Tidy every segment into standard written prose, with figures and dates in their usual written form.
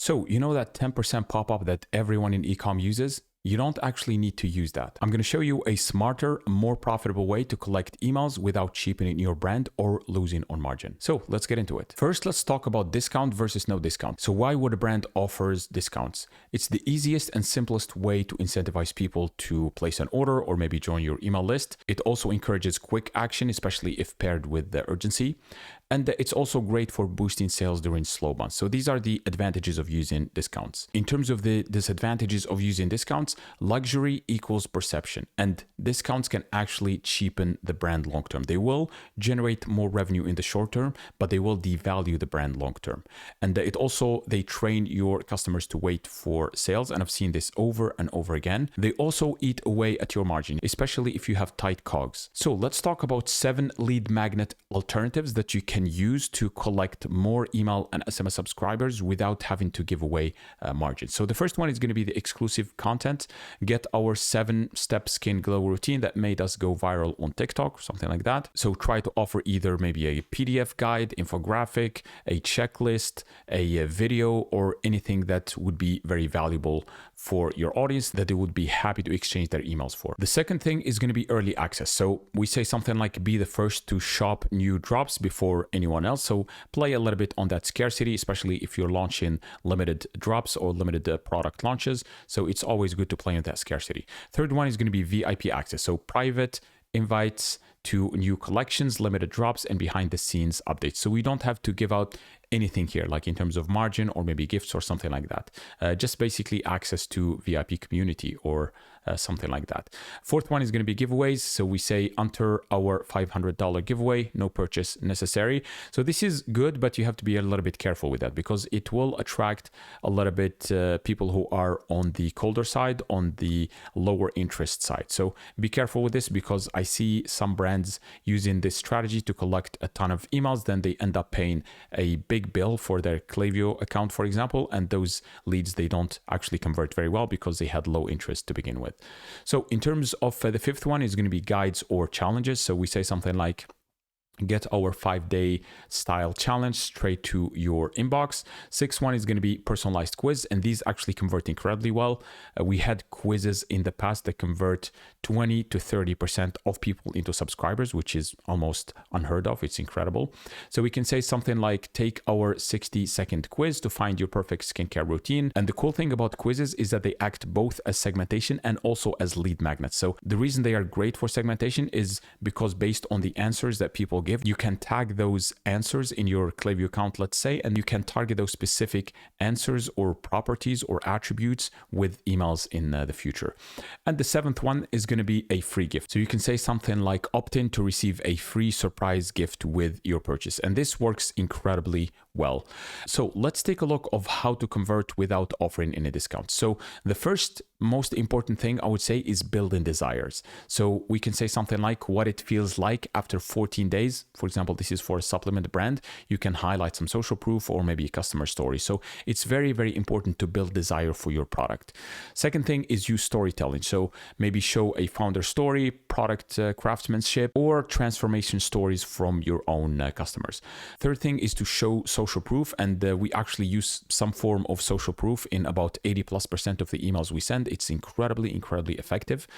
So, you know that 10% pop-up that everyone in ecom uses? You don't actually need to use that. I'm going to show you a smarter, more profitable way to collect emails without cheapening your brand or losing on margin. So let's get into it. First, let's talk about discount versus no discount. So why would a brand offers discounts? It's the easiest and simplest way to incentivize people to place an order or maybe join your email list. It also encourages quick action, especially if paired with the urgency. And it's also great for boosting sales during slow months. So these are the advantages of using discounts. In terms of the disadvantages of using discounts, luxury equals perception, and discounts can actually cheapen the brand long term. They will generate more revenue in the short term, but they will devalue the brand long term. And they train your customers to wait for sales. And I've seen this over and over again. They also eat away at your margin, especially if you have tight COGS. So let's talk about 7 lead magnet alternatives that you can use to collect more email and SMS subscribers without having to give away margin. So the first one is going to be the exclusive content. Get our 7-step skin glow routine that made us go viral on TikTok, something like that. So try to offer either maybe a PDF guide, infographic, a checklist, a video, or anything that would be very valuable for your audience that they would be happy to exchange their emails for. The second thing is going to be early access. So we say something like be the first to shop new drops before anyone else. So play a little bit on that scarcity, especially if you're launching limited drops or limited product launches. So it's always good to play on that scarcity. Third one is going to be VIP access. So private invites to new collections, limited drops, and behind the scenes updates. So we don't have to give out anything here, like in terms of margin or maybe gifts or something like that. Just basically access to VIP community or something like that. Fourth one is going to be giveaways. So we say enter our $500 giveaway, no purchase necessary. So this is good, but you have to be a little bit careful with that because it will attract a little bit people who are on the colder side, on the lower interest side. So be careful with this because I see some brands using this strategy to collect a ton of emails. Then they end up paying a big bill for their Klaviyo account, for example, and those leads, they don't actually convert very well because they had low interest to begin with. So in terms of the fifth one is going to be guides or challenges. So we say something like get our 5-day style challenge straight to your inbox. Sixth one is going to be personalized quiz, and these actually convert incredibly well. We had quizzes in the past that convert 20 to 30% of people into subscribers, which is almost unheard of. It's incredible. So we can say something like take our 60-second quiz to find your perfect skincare routine. And the cool thing about quizzes is that they act both as segmentation and also as lead magnets. So the reason they are great for segmentation is because based on the answers that people give, you can tag those answers in your Klaviyo account, let's say, and you can target those specific answers or properties or attributes with emails in the future. And the seventh one is going to be a free gift. So you can say something like opt in to receive a free surprise gift with your purchase. And this works incredibly well. So let's take a look of how to convert without offering any discounts. So the first most important thing I would say is building desires. So we can say something like what it feels like after 14 days. For example, this is for a supplement brand. You can highlight some social proof or maybe a customer story. So it's very, very important to build desire for your product. Second thing is use storytelling. So maybe show a founder story, product craftsmanship, or transformation stories from your own customers. Third thing is to show social proof. And we actually use some form of social proof in about 80+% of the emails we send. It's incredibly, incredibly effective.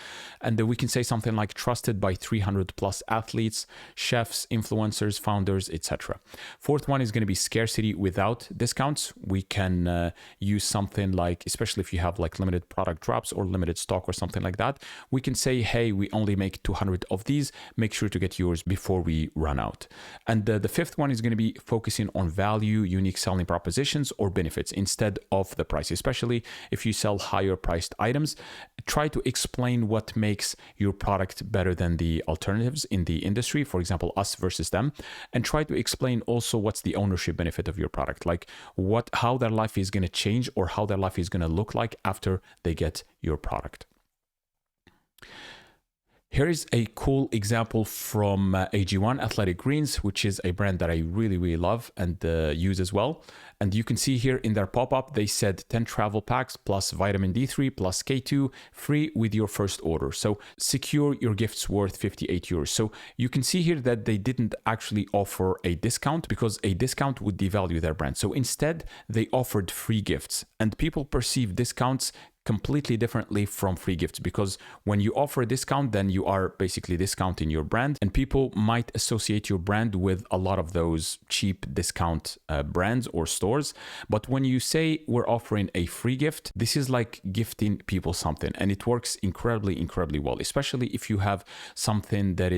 And we can say something like trusted by 300+ athletes, chefs, influencers, founders, etc. Fourth one is going to be scarcity without discounts. We can use something like, especially if you have like limited product drops or limited stock or something like that, we can say, hey, we only make 200 of these. Make sure to get yours before we run out. And the fifth one is going to be focusing on value, unique selling propositions, or benefits instead of the price, especially if you sell higher priced items. Try to explain what makes your product better than the alternatives in the industry, for example, us versus them, and try to explain also what's the ownership benefit of your product, like how their life is going to change or how their life is going to look like after they get your product. Here is a cool example from AG1 Athletic Greens, which is a brand that I really, really love and use as well. And you can see here in their pop-up, they said 10 travel packs plus vitamin D3 plus K2 free with your first order. So secure your gifts worth 58 euros. So you can see here that they didn't actually offer a discount because a discount would devalue their brand. So instead, they offered free gifts, and people perceive discounts completely differently from free gifts, because when you offer a discount, then you are basically discounting your brand, and people might associate your brand with a lot of those cheap discount brands or stores. But when you say we're offering a free gift, this is like gifting people something, and it works incredibly well, especially if you have something that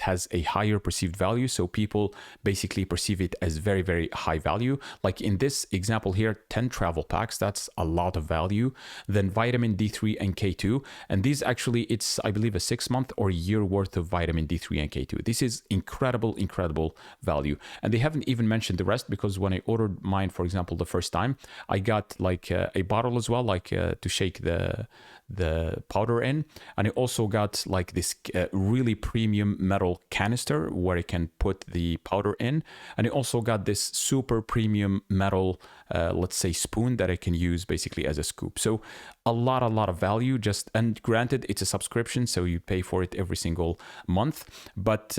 has a higher perceived value. So people basically perceive it as very high value. Like in this example here, 10 travel packs, that's a lot of value. Then vitamin D3 and K2, and these actually, it's I believe a 6-month or a year worth of vitamin D3 and K2. This is incredible value, and they haven't even mentioned the rest, because when I ordered mine, for example, the first time, I got like a bottle as well, like to shake the powder in, and I also got like this really premium metal canister where I can put the powder in, and I also got this super premium metal let's say spoon that I can use basically as a scoop. So a lot of value. Just, and granted, it's a subscription, so you pay for it every single month, but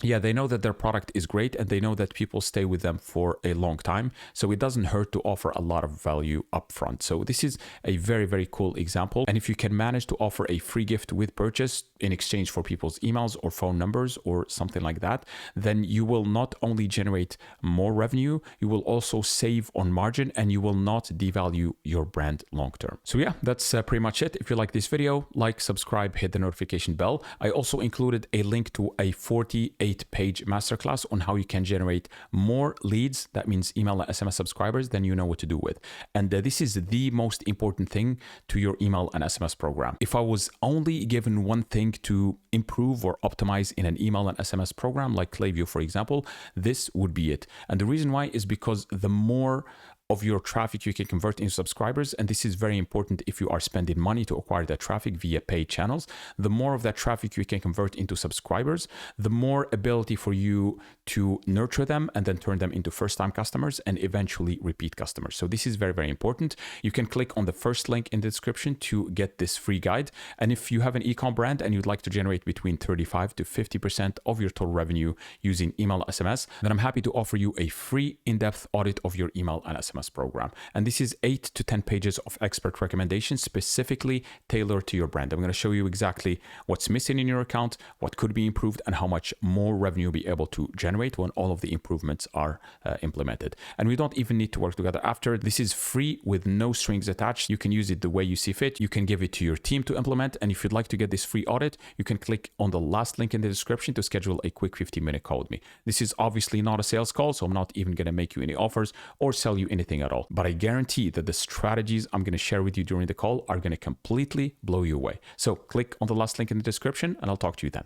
yeah, they know that their product is great, and they know that people stay with them for a long time. So it doesn't hurt to offer a lot of value upfront. So this is a very cool example. And if you can manage to offer a free gift with purchase in exchange for people's emails or phone numbers or something like that, then you will not only generate more revenue, you will also save on margin, and you will not devalue your brand long term. So yeah, that's pretty much it. If you like this video, like, subscribe, hit the notification bell. I also included a link to a 48-page masterclass on how you can generate more leads, that means email and SMS subscribers, than you know what to do with. And this is the most important thing to your email and SMS program. If I was only given one thing to improve or optimize in an email and SMS program like Klaviyo, for example, this would be it. And the reason why is because the more of your traffic you can convert into subscribers, and this is very important if you are spending money to acquire that traffic via paid channels, the more of that traffic you can convert into subscribers, the more ability for you to nurture them and then turn them into first-time customers and eventually repeat customers. So this is very important. You can click on the first link in the description to get this free guide. And if you have an e-com brand and you'd like to generate between 35 to 50% of your total revenue using email SMS, then I'm happy to offer you a free in-depth audit of your email and SMS program. And this is 8 to 10 pages of expert recommendations specifically tailored to your brand. I'm going to show you exactly what's missing in your account, what could be improved, and how much more revenue you'll be able to generate when all of the improvements are implemented. And we don't even need to work together after. This is free with no strings attached. You can use it the way you see fit. You can give it to your team to implement. And if you'd like to get this free audit, you can click on the last link in the description to schedule a quick 15-minute call with me. This is obviously not a sales call, so I'm not even going to make you any offers or sell you anything at all. But I guarantee that the strategies I'm going to share with you during the call are going to completely blow you away. So click on the last link in the description, and I'll talk to you then.